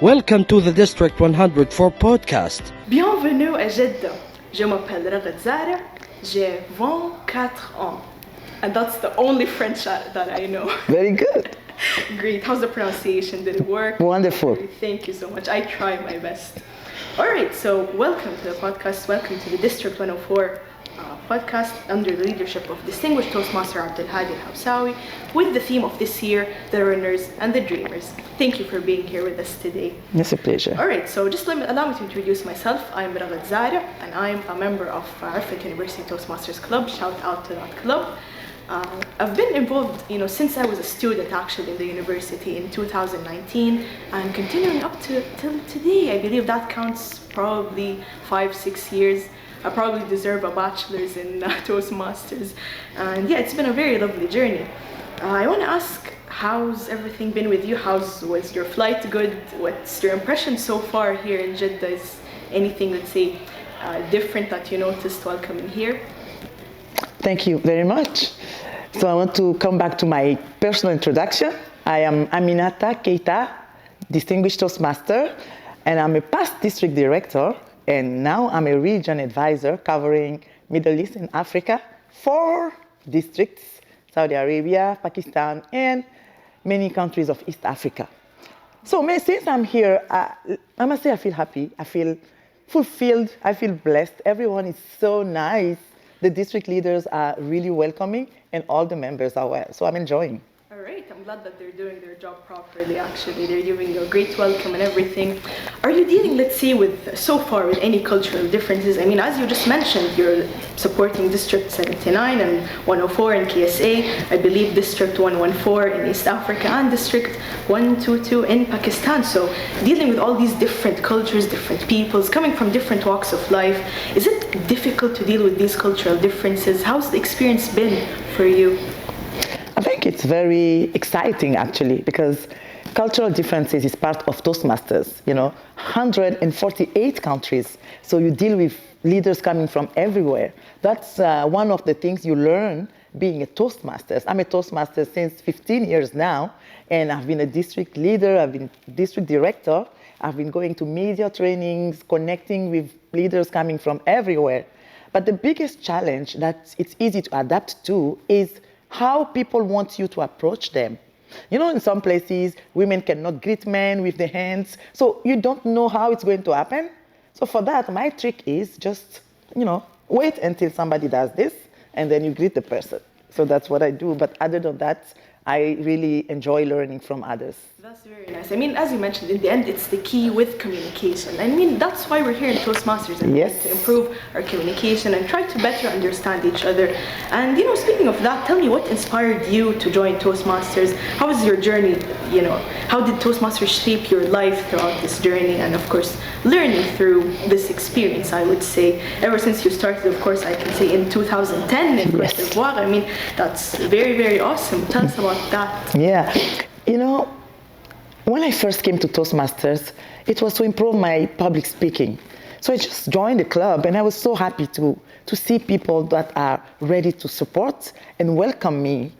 Welcome to the District 104 podcast. Bienvenue à Jeddah. Je m'appelle Ragad Zara. J'ai 24 ans. And that's the only French that I know. Very good. Great. How's the pronunciation? Did it work? Wonderful. Thank you so much. I try my best. All right. So welcome to the podcast. Welcome to the District 104 podcast under the leadership of distinguished Toastmaster Abdelhadi Al-Hawsawi with the theme of this year, the runners and the dreamers. Thank you for being here with us today. It's a pleasure. All right, so just allow me to introduce myself. I'm Ragad Zara, and I'm a member of Arfat University Toastmasters Club. Shout out to that club. I've been involved, since I was a student actually in the university in 2019, and continuing up till today. I believe that counts probably 5-6 years. I probably deserve a bachelor's in Toastmasters. And yeah, it's been a very lovely journey. I want to ask, how's everything been with you? Was your flight good? What's your impression so far here in Jeddah? Is anything, let's say, different that you noticed while coming here? Thank you very much. So I want to come back to my personal introduction. I am Aminata Keita, Distinguished Toastmaster, and I'm a past district director, and now I'm a region advisor covering Middle East and Africa, 4 districts, Saudi Arabia, Pakistan, and many countries of East Africa. So since I'm here, I must say I feel happy, I feel fulfilled, I feel blessed. Everyone is so nice. The district leaders are really welcoming, and all the members are well. So I'm enjoying. All right, I'm glad that they're doing their job properly, actually. They're giving you a great welcome and everything. Are you dealing, let's say, so far with any cultural differences? I mean, as you just mentioned, you're supporting District 79 and 104 in KSA, I believe District 114 in East Africa, and District 122 in Pakistan. So dealing with all these different cultures, different peoples, coming from different walks of life, is it difficult to deal with these cultural differences? How's the experience been for you? I think it's very exciting, actually, because cultural differences is part of Toastmasters, 148 countries. So you deal with leaders coming from everywhere. That's one of the things you learn being a Toastmasters. I'm a Toastmaster since 15 years now, and I've been a district leader, I've been district director, I've been going to media trainings, connecting with leaders coming from everywhere. But the biggest challenge that it's easy to adapt to is how people want you to approach them. In some places, women cannot greet men with the hands, so you don't know how it's going to happen. So for that, my trick is just, wait until somebody does this, and then you greet the person. So that's what I do. But other than that, I really enjoy learning from others. That's very nice. I mean, as you mentioned, in the end, it's the key with communication. I mean, that's why we're here in Toastmasters, yes, to improve our communication and try to better understand each other. And, speaking of that, tell me what inspired you to join Toastmasters? How was your journey? How did Toastmasters shape your life throughout this journey? And, of course, learning through this experience, I would say. Ever since you started, of course, I can say in 2010 in Cote d'Ivoire. I mean, that's very, very awesome. Tell us about that. Yeah. When I first came to Toastmasters, it was to improve my public speaking. So I just joined the club, and I was so happy to see people that are ready to support and welcome me.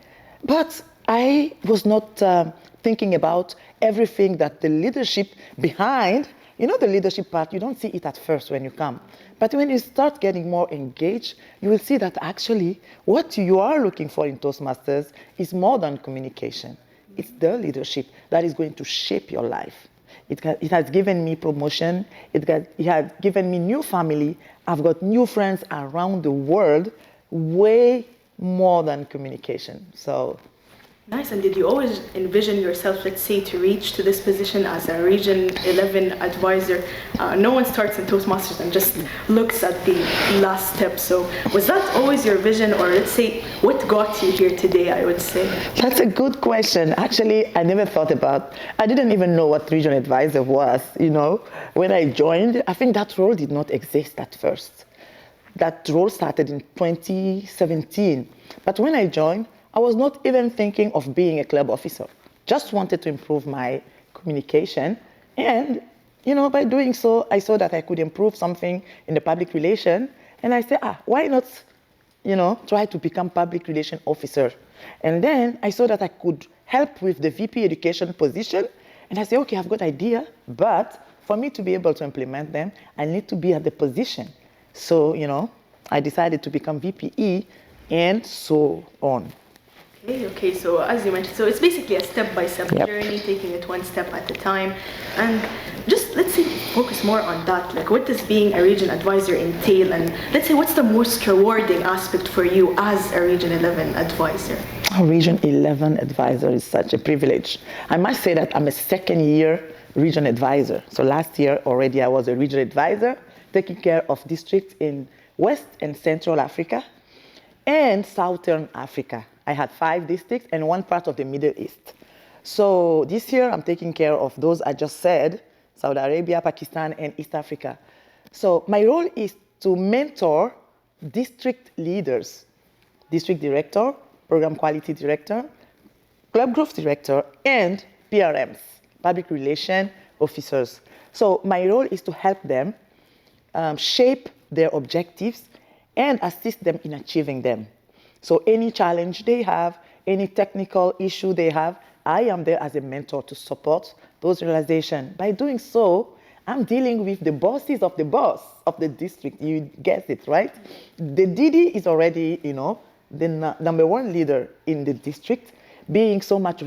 But I was not thinking about everything that the leadership behind, the leadership part, you don't see it at first when you come. But when you start getting more engaged, you will see that actually what you are looking for in Toastmasters is more than communication. It's the leadership that is going to shape your life. It has given me promotion. It has given me new family. I've got new friends around the world, way more than communication. So. Nice. And did you always envision yourself, let's say, to reach to this position as a Region 11 advisor? No one starts in Toastmasters and just looks at the last step. So was that always your vision, or let's say, what got you here today, I would say? That's a good question. Actually, I never thought I didn't even know what Region Advisor was, When I joined, I think that role did not exist at first. That role started in 2017. But when I joined, I was not even thinking of being a club officer. Just wanted to improve my communication. And, by doing so, I saw that I could improve something in the public relation. And I said, why not, try to become public relation officer? And then I saw that I could help with the VP education position. And I say, okay, I've got idea, but for me to be able to implement them, I need to be at the position. So, I decided to become VPE and so on. Okay, so as you mentioned, so it's basically a step-by-step Yep. journey, taking it one step at a time. And just let's say focus more on that. Like, what does being a region advisor entail? And let's say, what's the most rewarding aspect for you as a Region 11 advisor? Region 11 advisor is such a privilege. I must say that I'm a second-year region advisor. So last year already I was a region advisor, taking care of districts in West and Central Africa and Southern Africa. I had 5 districts and one part of the Middle East. So this year I'm taking care of those I just said, Saudi Arabia, Pakistan, and East Africa. So my role is to mentor district leaders, district director, program quality director, club growth director, and PRMs, public relation officers. So my role is to help them shape their objectives and assist them in achieving them. So any challenge they have, any technical issue they have, I am there as a mentor to support those realizations. By doing so, I'm dealing with the bosses of the boss of the district. You guessed it, right? The DD is already, the number one leader in the district, being so much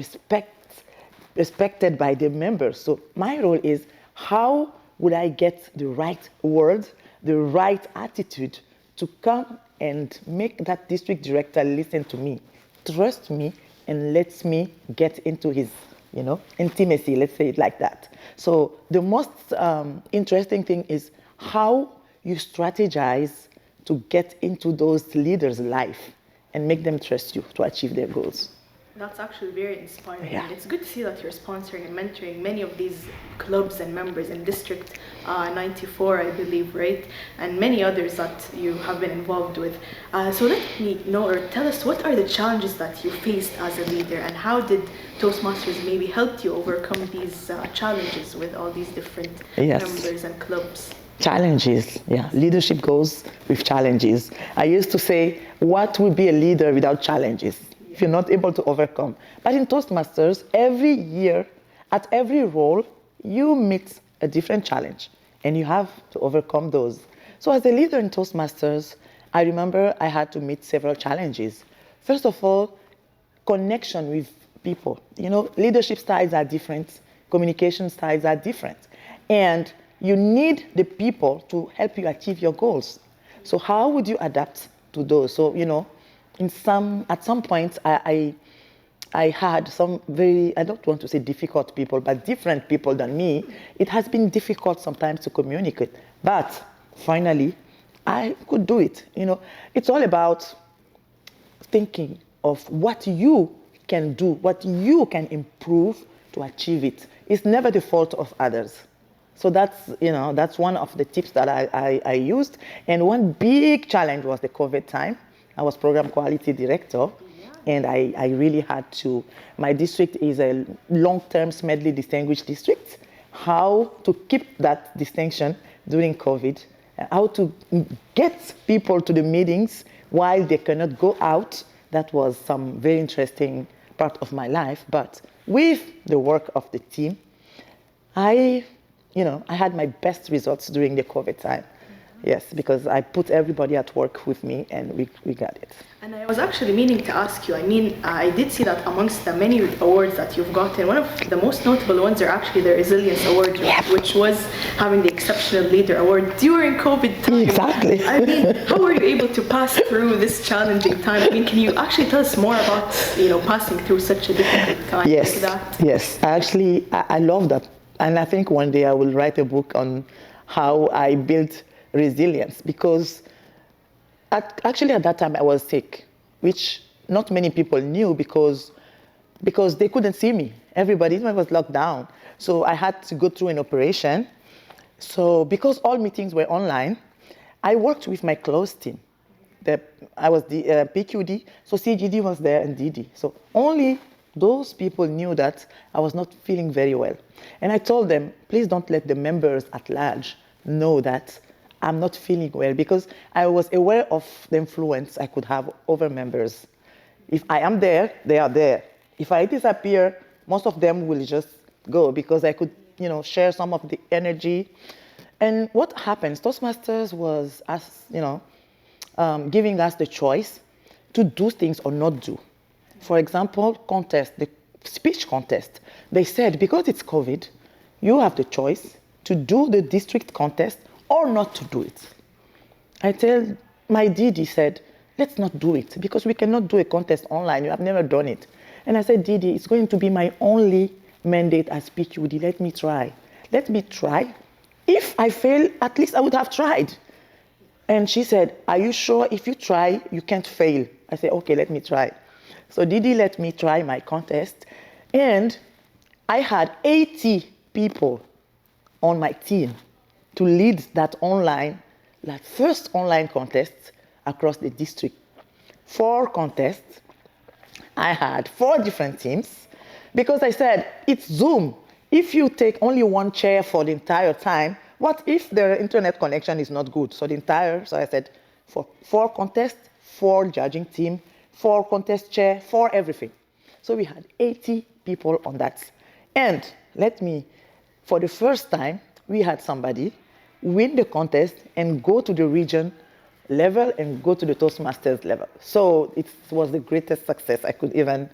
respected by the members. So my role is, how would I get the right words, the right attitude to come and make that district director listen to me, trust me, and lets me get into his, intimacy, let's say it like that. So the most interesting thing is how you strategize to get into those leaders' life and make them trust you to achieve their goals. That's actually very inspiring. Yeah. It's good to see that you're sponsoring and mentoring many of these clubs and members in District 94, I believe, right? And many others that you have been involved with. So let me know, or tell us, what are the challenges that you faced as a leader, and how did Toastmasters maybe help you overcome these challenges with all these different Yes. members and clubs? Challenges, yeah. Leadership goes with challenges. I used to say, what would be a leader without challenges? If you're not able to overcome. But in Toastmasters, every year, at every role, you meet a different challenge, and you have to overcome those. So as a leader in Toastmasters, I remember I had to meet several challenges. First of all, connection with people. Leadership styles are different, communication styles are different, and you need the people to help you achieve your goals. So how would you adapt to those? So, at some point, I had some very, I don't want to say difficult people, but different people than me. It has been difficult sometimes to communicate, but finally, I could do it. It's all about thinking of what you can do, what you can improve to achieve it. It's never the fault of others. So that's one of the tips that I used. And one big challenge was the COVID time. I was program quality director, and I really had to. My district is a long-term Smedley distinguished district. How to keep that distinction during COVID, how to get people to the meetings while they cannot go out. That was some very interesting part of my life. But with the work of the team, I had my best results during the COVID time. Yes, because I put everybody at work with me, and we got it. And I was actually meaning to ask you, I did see that amongst the many awards that you've gotten, one of the most notable ones are actually the Resilience Award, which was having the Exceptional Leader Award during COVID time. Exactly. How were you able to pass through this challenging time? Can you actually tell us more about, passing through such a difficult time like that? Yes, I love that. And I think one day I will write a book on how I built resilience, because at that time I was sick, which not many people knew because they couldn't see me. Everybody was locked down. So I had to go through an operation. So because all meetings were online, I worked with my close team. I was the PQD, so CGD was there and DD. So only those people knew that I was not feeling very well. And I told them, please don't let the members at large know that I'm not feeling well, because I was aware of the influence I could have over members. If I am there, they are there. If I disappear, most of them will just go because I could, share some of the energy. And what happens, Toastmasters was, giving us the choice to do things or not do. For example, the speech contest. They said, because it's COVID, you have the choice to do the district contest or not to do it. I tell my Didi said, let's not do it because we cannot do a contest online. You have never done it. And I said, Didi, it's going to be my only mandate as PQD. Let me try. Let me try. If I fail, at least I would have tried. And she said, are you sure if you try, you can't fail? I said, okay, let me try. So Didi let me try my contest. And I had 80 people on my team to lead that first online contest across the district. 4 contests. I had 4 different teams because I said, it's Zoom. If you take only one chair for the entire time, what if the internet connection is not good? So I said, for 4 contests, 4 judging team, 4 contest chair, 4 everything. So we had 80 people on that. And for the first time, we had somebody win the contest and go to the region level and go to the Toastmasters level. So it was the greatest success I could even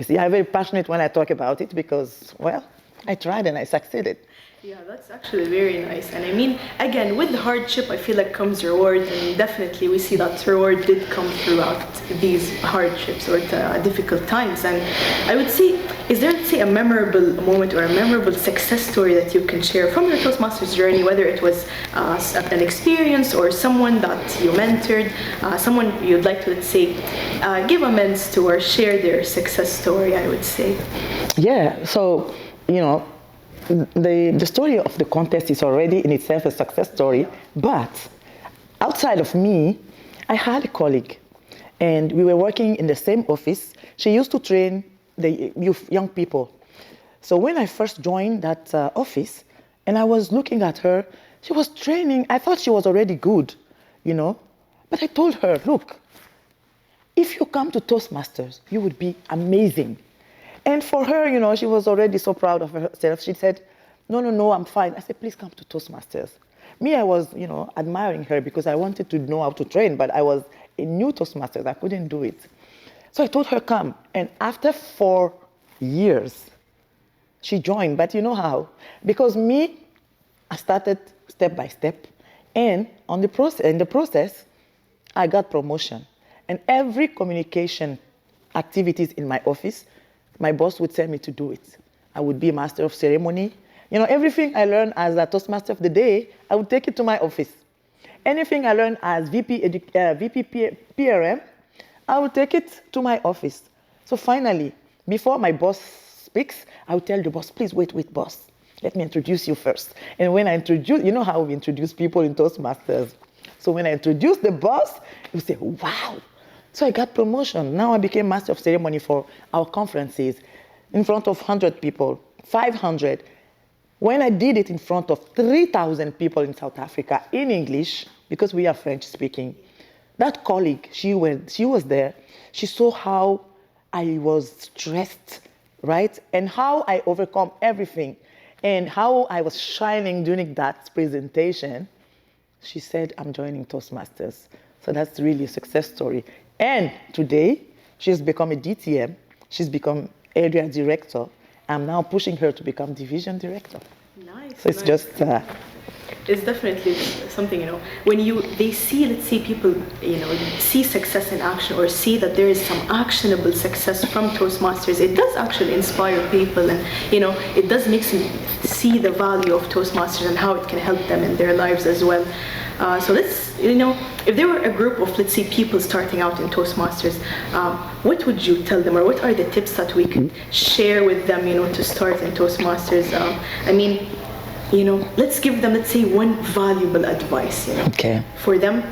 see. I'm very passionate when I talk about it because, well, I tried and I succeeded. Yeah, that's actually very nice. And I mean, again, with the hardship, I feel like comes reward, and definitely we see that reward did come throughout these hardships or difficult times. And I would say, is there, let's say, a memorable moment or a memorable success story that you can share from your Toastmasters journey, whether it was an experience or someone that you mentored, someone you'd like to, let's say, give amends to or share their success story, I would say? Yeah, so, the story of the contest is already in itself a success story, but outside of me, I had a colleague, and we were working in the same office. She used to train the young people. So when I first joined that office, and I was looking at her, she was training. I thought she was already good, but I told her, look, if you come to Toastmasters, you would be amazing. And for her, she was already so proud of herself. She said, no, I'm fine. I said, please come to Toastmasters. Me, I was, admiring her because I wanted to know how to train, but I was a new Toastmasters. I couldn't do it. So I told her, come. And after 4 years, she joined. But you know how? Because I started step by step. And in the process, I got promotion. And every communication activities in my office, my boss would tell me to do it. I would be master of ceremony. Everything I learned as a Toastmaster of the day, I would take it to my office. Anything I learned as VP PRM, I would take it to my office. So finally, before my boss speaks, I would tell the boss, please wait, boss. Let me introduce you first. And when I introduce, you know how we introduce people in Toastmasters. So when I introduce the boss, you say, wow. So I got promotion. Now I became master of ceremony for our conferences in front of 100 people, 500. When I did it in front of 3,000 people in South Africa in English, because we are French speaking, that colleague, she was there. She saw how I was stressed, right? And how I overcome everything and how I was shining during that presentation. She said, I'm joining Toastmasters. So that's really a success story. And today, she's become a DTM. She's become area director. I'm now pushing her to become division director. Nice. So it's just... it's definitely something, when they see, let's say people, see success in action or see that there is some actionable success from Toastmasters, it does actually inspire people and, it does make them see the value of Toastmasters and how it can help them in their lives as well. So let's, if there were a group of, let's say, people starting out in Toastmasters, what would you tell them, or what are the tips that we could share with them, to start in Toastmasters? Let's give them, let's say, one valuable advice, Okay. for them.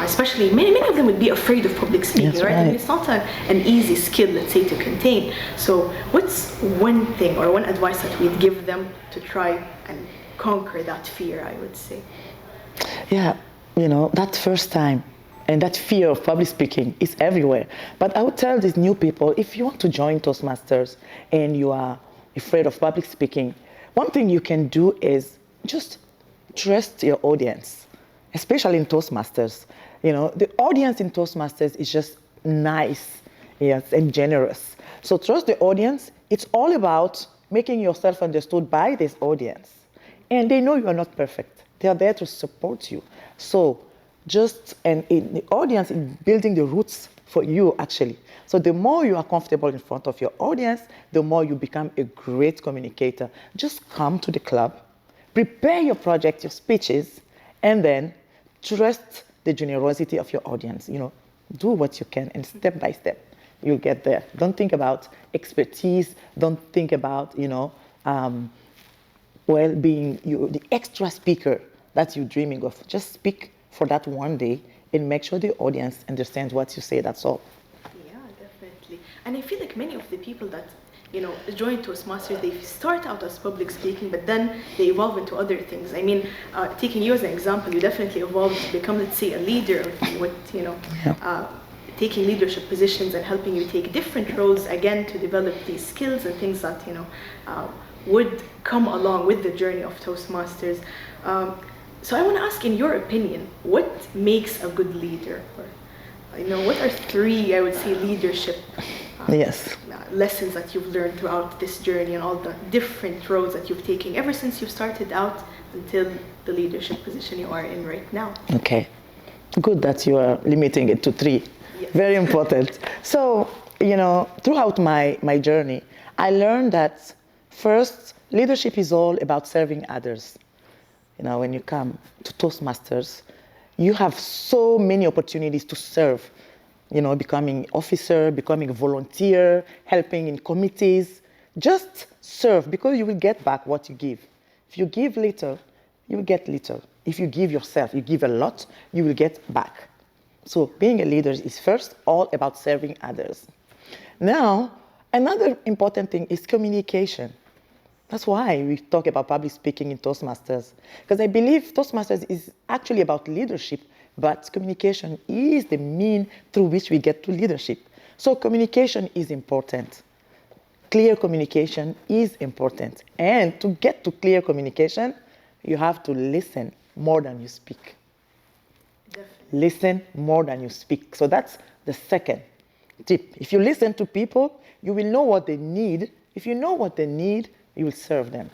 Especially, many of them would be afraid of public speaking, That's right? right. I mean, it's not an easy skill, let's say, to contain. So what's one thing or one advice that we'd give them to try and conquer that fear, I would say? Yeah, that first time and that fear of public speaking is everywhere. But I would tell these new people, if you want to join Toastmasters and you are afraid of public speaking, one thing you can do is just trust your audience, especially in Toastmasters. The audience in Toastmasters is just nice, yes, and generous. So trust the audience. It's all about making yourself understood by this audience. And they know you are not perfect. They are there to support you. So and in the audience is building the roots for you, actually. So the more you are comfortable in front of your audience, the more you become a great communicator. Just come to the club, prepare your project, your speeches, and then trust the generosity of your audience. Do what you can, and step by step, you'll get there. Don't think about expertise. Don't think about, being the extra speaker that you're dreaming of. Just speak for that one day and make sure the audience understands what you say. That's all. Yeah, definitely. And I feel like many of the people that join Toastmasters, they start out as public speaking, but then they evolve into other things. I mean, taking you as an example, you definitely evolved to become, let's say, a leader with, taking leadership positions and helping you take different roles, again, to develop these skills and things that, would come along with the journey of Toastmasters. So I want to ask, in your opinion, what makes a good leader? Or, what are three, I would say, leadership lessons that you've learned throughout this journey and all the different roles that you've taken ever since you started out until the leadership position you are in right now? Okay. Good that you are limiting it to three. Yes. Very important. So, throughout my journey, I learned that first, leadership is all about serving others. When you come to Toastmasters, you have so many opportunities to serve. Becoming officer, becoming a volunteer, helping in committees. Just serve, because you will get back what you give. If you give little, you will get little. If you give yourself, you give a lot, you will get back. So being a leader is first all about serving others. Now, another important thing is communication. That's why we talk about public speaking in Toastmasters. Because I believe Toastmasters is actually about leadership, but communication is the mean through which we get to leadership. So communication is important. Clear communication is important. And to get to clear communication, you have to listen more than you speak. Definitely. Listen more than you speak. So that's the second tip. If you listen to people, you will know what they need. If you know what they need, you will serve them.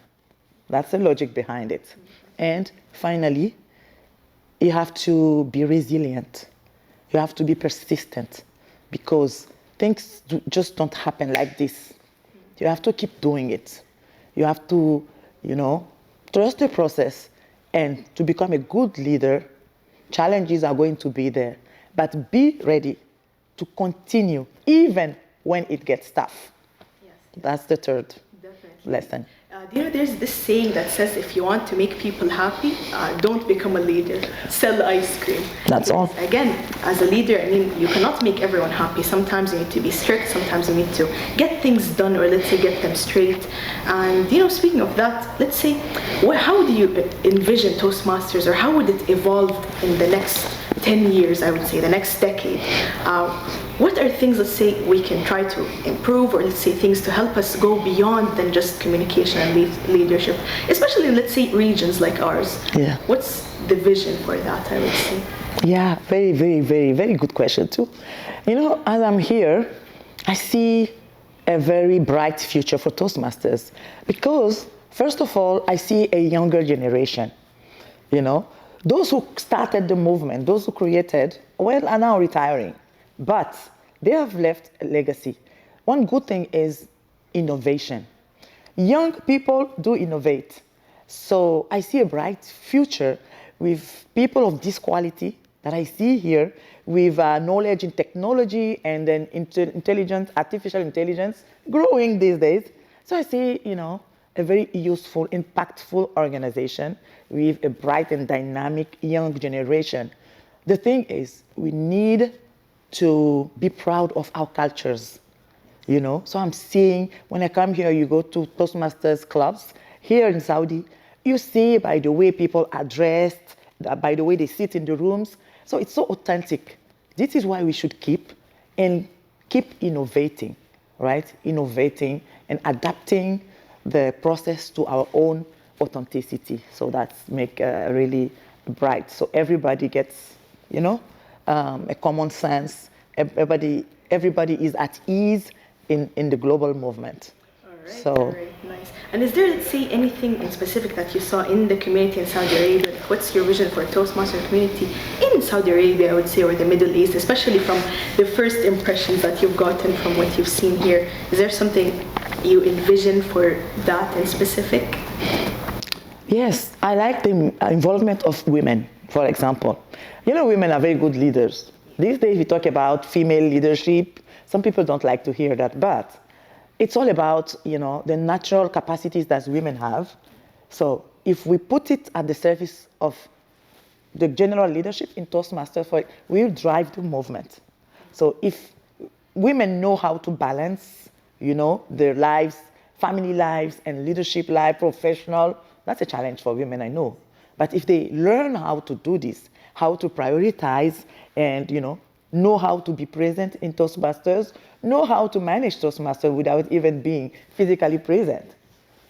That's the logic behind it. And finally, you have to be resilient. You have to be persistent, because things just don't happen like this. You have to keep doing it. You have to, trust the process. And to become a good leader, challenges are going to be there. But be ready to continue, even when it gets tough. Yes. That's the third Definitely. lesson. There's this saying that says, if you want to make people happy, don't become a leader. Sell ice cream. That's all. Again, as a leader, you cannot make everyone happy. Sometimes you need to be strict. Sometimes you need to get things done, or let's say get them straight. And speaking of that, let's say, how do you envision Toastmasters, or how would it evolve in the next 10 years, I would say, the next decade? What are things, let's say, we can try to improve, or let's say things to help us go beyond than just communication and leadership, especially in, let's say, regions like ours? Yeah. What's the vision for that, I would say? Yeah, very, very, very, very good question too. As I'm here, I see a very bright future for Toastmasters, because, first of all, I see a younger generation. Those who started the movement, those who created, are now retiring. But they have left a legacy. One good thing is innovation. Young people do innovate. So I see a bright future with people of this quality that I see here, with knowledge in technology and then intelligence, artificial intelligence, growing these days. So I see, a very useful, impactful organization with a bright and dynamic young generation. The thing is, we need to be proud of our cultures, So I'm seeing, when I come here, you go to Toastmasters clubs here in Saudi, you see by the way people are dressed, by the way they sit in the rooms. So it's so authentic. This is why we should keep innovating, right? Innovating and adapting the process to our own authenticity. So that's make really bright. So everybody gets, a common sense. Everybody is at ease in the global movement. All right, nice. And is there, let's say, anything in specific that you saw in the community in Saudi Arabia? What's your vision for Toastmaster community in Saudi Arabia, I would say, or the Middle East, especially from the first impressions that you've gotten from what you've seen here? Is there something you envision for that in specific? Yes, I like the involvement of women, for example. Women are very good leaders. These days we talk about female leadership. Some people don't like to hear that, but it's all about, the natural capacities that women have. So if we put it at the service of the general leadership in Toastmasters, we'll drive the movement. So if women know how to balance, their lives, family lives and leadership life, professional, that's a challenge for women, I know. But if they learn how to do this, how to prioritize and, know how to be present in Toastmasters, know how to manage Toastmasters without even being physically present,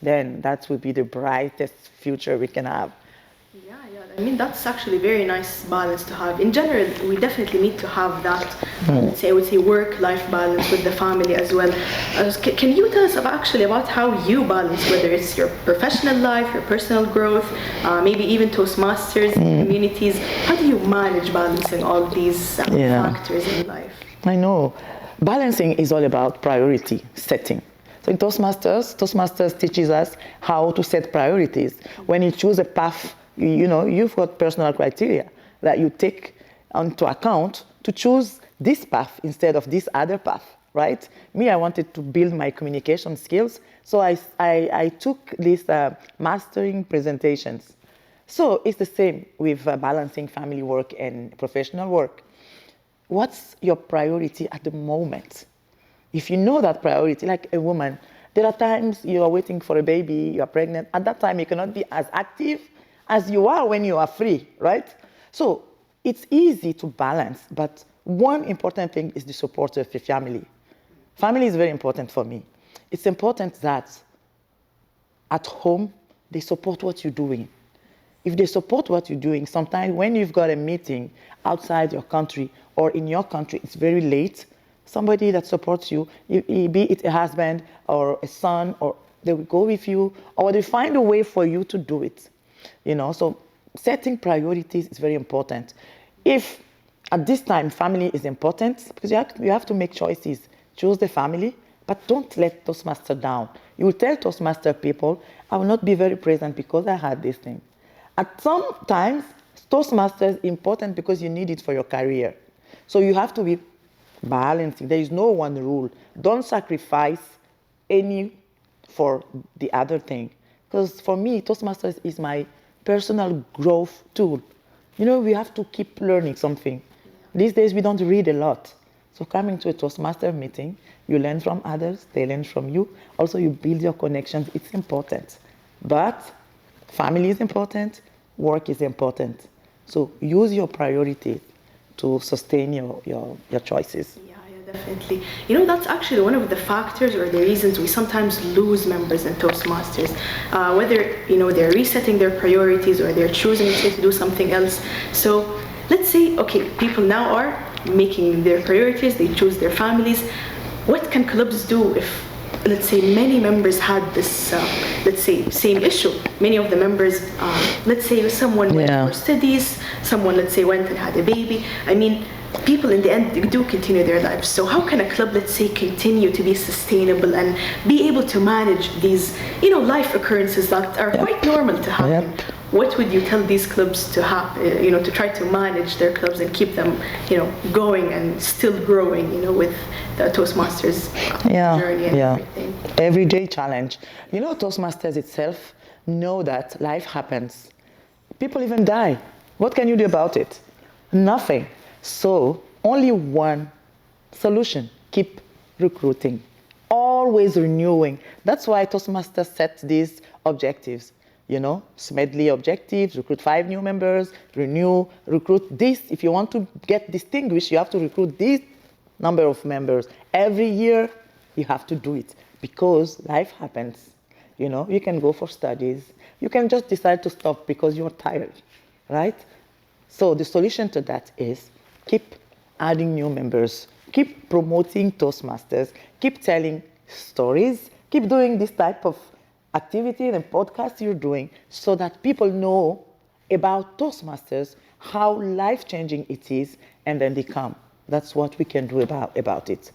then that would be the brightest future we can have. Yeah. I mean, that's actually a very nice balance to have. In general, we definitely need to have that, let's say, I would say, work-life balance with the family as well. Can you tell us about how you balance, whether it's your professional life, your personal growth, maybe even Toastmasters communities? How do you manage balancing all these factors in life? I know. Balancing is all about priority setting. So in Toastmasters teaches us how to set priorities. When you choose a path, you've got personal criteria that you take into account to choose this path instead of this other path, right? Me, I wanted to build my communication skills, so I took these mastering presentations. So it's the same with balancing family work and professional work. What's your priority at the moment? If you know that priority, like a woman, there are times you are waiting for a baby, you are pregnant. At that time, you cannot be as active as you are when you are free, right? So it's easy to balance, but one important thing is the support of your family. Family is very important for me. It's important that at home, they support what you're doing. If they support what you're doing, sometimes when you've got a meeting outside your country or in your country, it's very late, somebody that supports you, be it a husband or a son, or they will go with you, or they find a way for you to do it. So setting priorities is very important. If at this time family is important, because you have to make choices, choose the family, but don't let Toastmaster down. You will tell Toastmaster people, I will not be very present because I had this thing. At some times, Toastmaster is important because you need it for your career. So you have to be balancing. There is no one rule. Don't sacrifice any for the other thing. Because for me, Toastmasters is my personal growth tool. We have to keep learning something. These days, we don't read a lot. So coming to a Toastmaster meeting, you learn from others, they learn from you. Also, you build your connections. It's important. But family is important, work is important. So use your priorities to sustain your choices. Definitely. That's actually one of the factors or the reasons we sometimes lose members in Toastmasters. Whether, they're resetting their priorities or they're choosing to do something else. So let's say, okay, people now are making their priorities, they choose their families. What can clubs do if, let's say, many members had this, let's say, same issue? Many of the members, let's say someone went for studies, someone, let's say, went and had a baby. I mean, people in the end do continue their lives. So how can a club, let's say, continue to be sustainable and be able to manage these, life occurrences that are quite normal to happen? What would you tell these clubs to have, to try to manage their clubs and keep them, going and still growing, with the Toastmasters journey and everything? Everyday challenge. Toastmasters itself know that life happens. People even die. What can you do about it? Nothing. So only one solution: keep recruiting, always renewing. That's why Toastmasters set these objectives. Smedley objectives: recruit 5 new members, recruit this. If you want to get distinguished, you have to recruit this number of members. Every year, you have to do it because life happens. You can go for studies. You can just decide to stop because you're tired, right? So the solution to that is keep adding new members, keep promoting Toastmasters, keep telling stories, keep doing this type of activity and podcast you're doing so that people know about Toastmasters, how life-changing it is, and then they come. That's what we can do about it.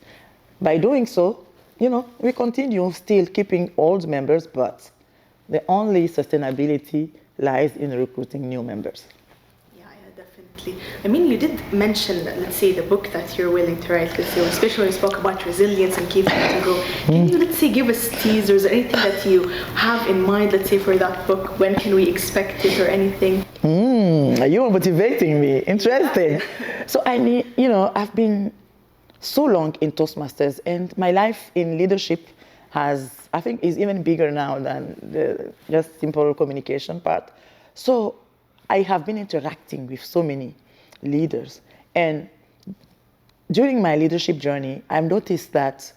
By doing so, we continue still keeping old members, but the only sustainability lies in recruiting new members. Yeah, definitely. I mean, you did mention, let's say, the book that you're willing to write, let's say, especially when you spoke about resilience and keeping it to grow. Can you, let's say, give us teasers or anything that you have in mind, let's say, for that book? When can we expect it or anything? You're motivating me. Interesting. So I've been so long in Toastmasters, and my life in leadership I think is even bigger now than the just simple communication part. So I have been interacting with so many leaders, and during my leadership journey, I've noticed that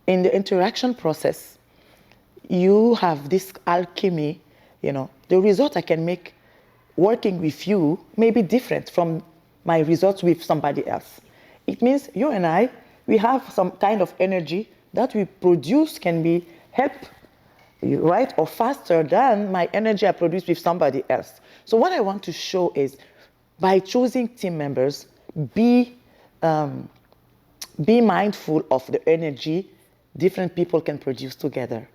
in the interaction process, you have this alchemy, the result I can make working with you may be different from my results with somebody else. It means you and I, we have some kind of energy that we produce can be help, right, or faster than my energy I produce with somebody else. So what I want to show is by choosing team members, be mindful of the energy different people can produce together.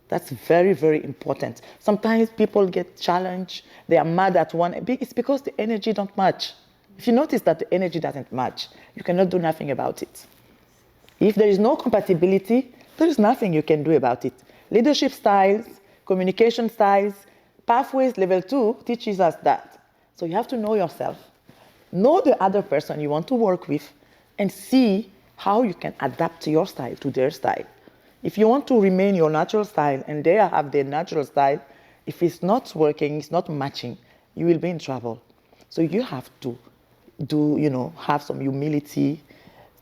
That's very, very important. Sometimes people get challenged, they are mad at one. It's because the energy don't match. If you notice that the energy doesn't match, you cannot do nothing about it. If there is no compatibility, there is nothing you can do about it. Leadership styles, communication styles, pathways level 2 teaches us that. So you have to know yourself, know the other person you want to work with, and see how you can adapt your style to their style. If you want to remain your natural style and they have their natural style, if it's not working, it's not matching, you will be in trouble. So you have to have some humility,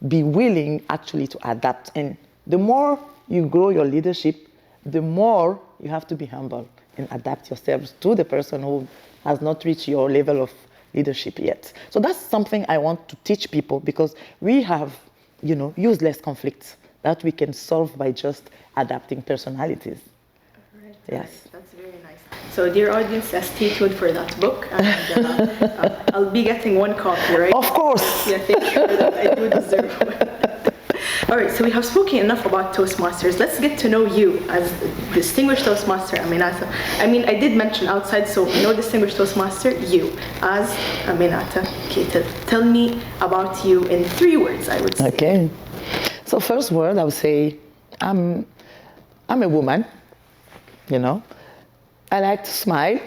be willing actually to adapt. And the more you grow your leadership, the more you have to be humble and adapt yourselves to the person who has not reached your level of leadership yet. So that's something I want to teach people, because we have, useless conflicts that we can solve by just adapting personalities. Right, yes. Right. That's very nice. So, dear audience, stay tuned for that book, and I'll be getting one copy, right? Of course. Yeah, thank you for that. I do deserve one. All right, so we have spoken enough about Toastmasters. Let's get to know you as distinguished Toastmaster Aminata. I mean, I did mention outside, so distinguished Toastmaster, you as Aminata. Okay, tell me about you in 3 words, I would say. Okay. So first word, I would say, I'm a woman, I like to smile,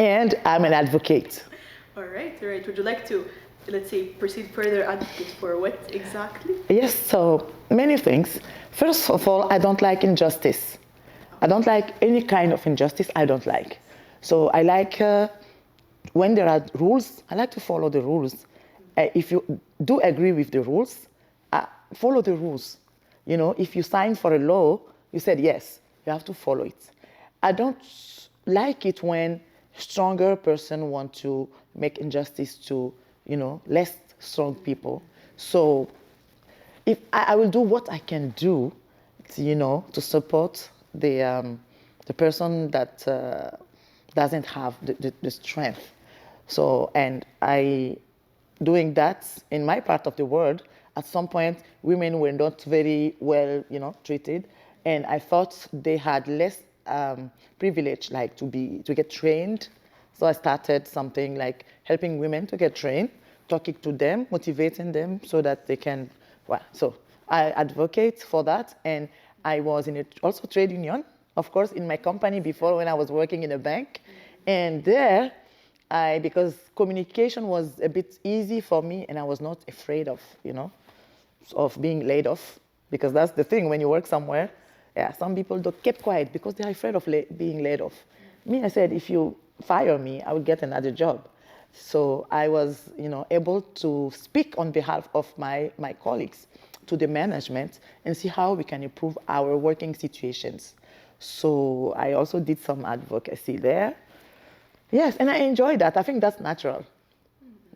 and I'm an advocate. All right. Would you like to, let's say, proceed further? Advocate for what exactly? Yes, so many things. First of all, I don't like injustice. I don't like any kind of injustice. I don't like. So I like, when there are rules, I like to follow the rules. If you do agree with the rules, follow the rules. If you sign for a law, you said yes, you have to follow it. I don't like it when stronger person want to make injustice to, less strong people. So if I will do what I can do, to support the person that doesn't have the strength. So, and doing that in my part of the world, at some point, women were not very well, treated, and I thought they had less privilege, like to get trained. So I started something like helping women to get trained, talking to them, motivating them so that they can. So I advocate for that, and I was in also trade union, of course, in my company before when I was working in a bank, and there. Because communication was a bit easy for me, and I was not afraid of being laid off, because that's the thing when you work somewhere. Yeah, some people keep quiet because they're afraid of being laid off. Me, I said, if you fire me, I will get another job. So I was, able to speak on behalf of my colleagues to the management and see how we can improve our working situations. So I also did some advocacy there. Yes, and I enjoy that. I think that's natural.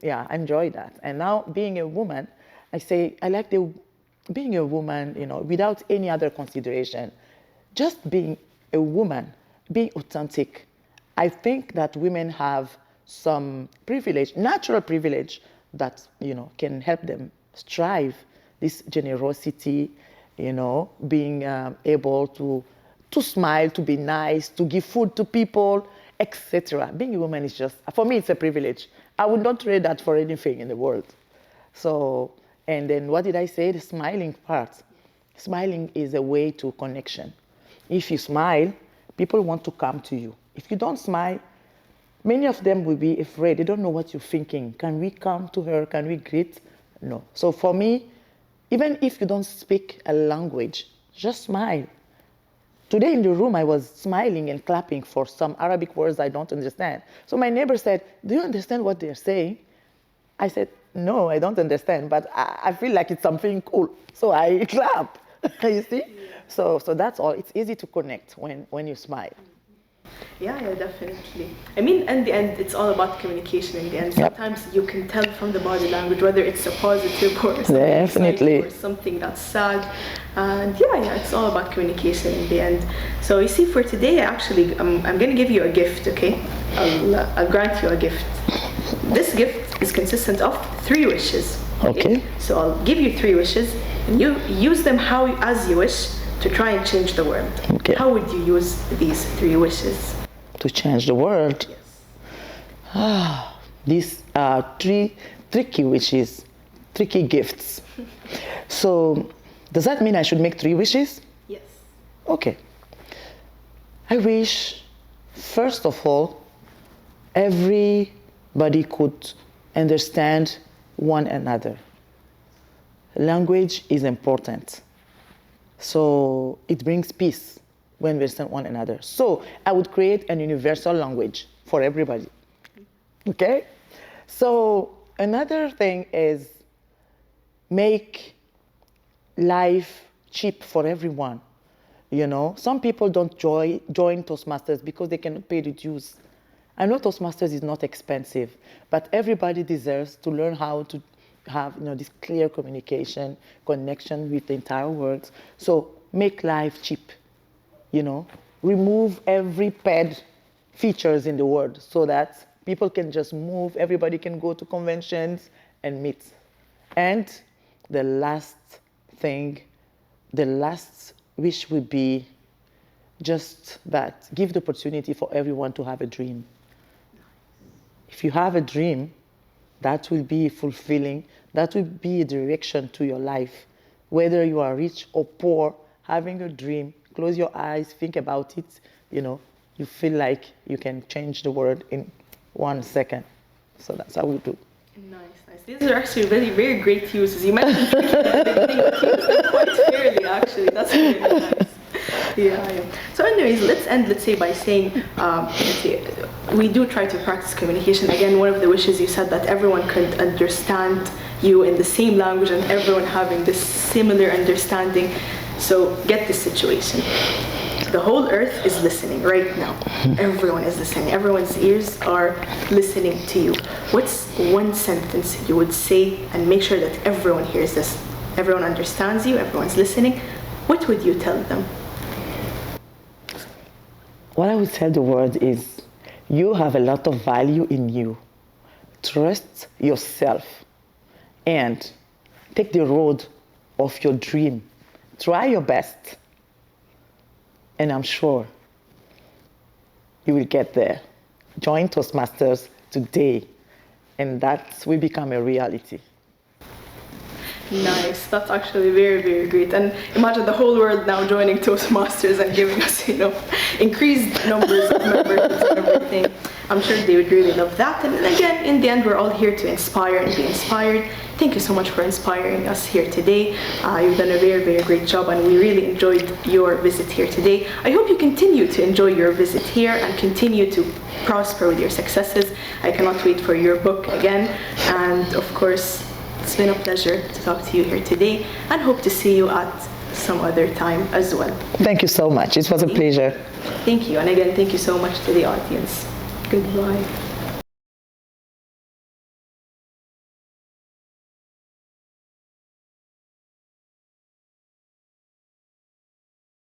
Yeah, I enjoy that. And now being a woman, I say I like being a woman, without any other consideration. Just being a woman, being authentic. I think that women have some privilege, natural privilege, that can help them strive. This generosity, being able to smile, to be nice, to give food to people, etc. Being a woman is just, for me, it's a privilege. I would not trade that for anything in the world. So, and then what did I say? The smiling part. Smiling is a way to connection. If you smile, people want to come to you. If you don't smile, many of them will be afraid. They don't know what you're thinking. Can we come to her? Can we greet? No. So for me, even if you don't speak a language, just smile. Today in the room, I was smiling and clapping for some Arabic words I don't understand. So my neighbor said, "Do you understand what they're saying?" I said, "No, I don't understand, but I feel like it's something cool." So I clap, you see? So that's all. It's easy to connect when you smile. Yeah, definitely. I mean, in the end, it's all about communication in the end. Sometimes you can tell from the body language whether it's a positive or something exciting or something that's sad. And yeah, it's all about communication in the end. So you see, for today, actually, I'm going to give you a gift, okay? I'll grant you a gift. This gift is consistent of 3 wishes. Okay. So I'll give you 3 wishes, and you use them as you wish to try and change the world. Okay. How would you use these 3 wishes? To change the world? Yes. These are 3 tricky wishes, tricky gifts. So, does that mean I should make 3 wishes? Yes. Okay. I wish, first of all, everybody could understand one another. Language is important. So it brings peace when we understand one another. So I would create an universal language for everybody. Okay? So another thing is make life cheap for everyone. Some people don't join Toastmasters because they cannot pay the dues. I know Toastmasters is not expensive, but everybody deserves to learn how to have this clear communication, connection with the entire world. So make life cheap, remove every paid features in the world so that people can just move, everybody can go to conventions and meet. And the last wish would be just that, give the opportunity for everyone to have a dream. If you have a dream, that will be fulfilling. That will be a direction to your life. Whether you are rich or poor, having a dream, close your eyes, think about it, you feel like you can change the world in 1 second. So that's how we do. Nice. These are actually very, very great uses. You mentioned quite fairly, actually. That's really nice. Yeah. So anyways, let's say by saying, we do try to practice communication. Again, one of the wishes you said that everyone could understand you in the same language and everyone having this similar understanding. So get this situation. The whole earth is listening right now. Everyone is listening. Everyone's ears are listening to you. What's one sentence you would say and make sure that everyone hears this? Everyone understands you, everyone's listening. What would you tell them? What I would tell the world is, you have a lot of value in you. Trust yourself and take the road of your dream. Try your best. And I'm sure you will get there. Join Toastmasters today, and that will become a reality. Nice. That's actually very, very great. And imagine the whole world now joining Toastmasters and giving us, increased numbers of members and everything. I'm sure they would really love that. And again, in the end, we're all here to inspire and be inspired. Thank you so much for inspiring us here today. You've done a very, very great job, and we really enjoyed your visit here today. I hope you continue to enjoy your visit here and continue to prosper with your successes. I cannot wait for your book again. And of course, it's been a pleasure to talk to you here today, and hope to see you at some other time as well. Thank you so much. It was a pleasure. Thank you. And again, thank you so much to the audience. Goodbye.